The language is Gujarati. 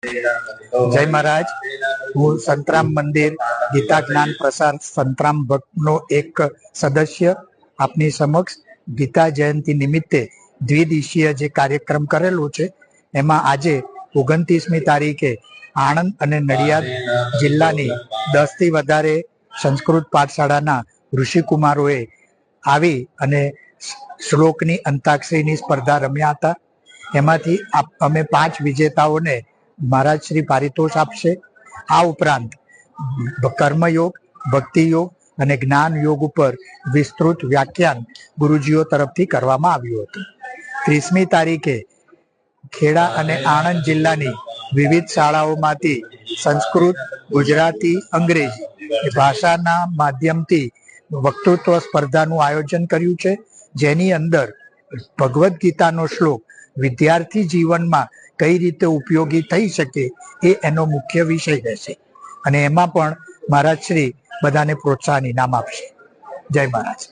જય મહારાજ। હું સંતરામ મંદિર ગીતા જ્ઞાન પ્રસાર સંતરામ ભક્તનો એક સદસ્ય આપની સમક્ષ ગીતા જયંતિ નિમિત્તે દ્વિદિશીય જે કાર્યક્રમ કરેલો છે એમાં આજે 29મી તારીખે આણંદ અને નડિયાદ જિલ્લાની 10 થી વધારે સંસ્કૃત પાઠશાળાના ઋષિકુમારોએ આવી અને શ્લોકની અંતાક્ષરીની સ્પર્ધા રમ્યા હતા। એમાંથી અમે 5 વિજેતાઓને મહારાજ શ્રી પારિતોષ આપશે। આ ઉપરાંત કર્મયોગ, ભક્તિ યોગ અને જ્ઞાન યોગ ઉપર વિસ્તૃત વ્યાખ્યાન ગુરુજીઓ તરફથી કરવામાં આવ્યું હતું। 30મી તારીખે ખેડા અને આણંદ જિલ્લાની વિવિધ શાળાઓમાંથી સંસ્કૃત, ગુજરાતી, અંગ્રેજી ભાષાના માધ્યમથી વક્તૃત્વ સ્પર્ધાનું આયોજન કર્યું છે, જેની અંદર ભગવદ્ ગીતાનો શ્લોક વિદ્યાર્થી જીવનમાં કઈ રીતે ઉપયોગી થઈ શકે એ એનો મુખ્ય વિષય રહેશે અને એમાં પણ મહારાજ શ્રી બધાને પ્રોત્સાહન ઇનામ આપશે। જય મહારાજ।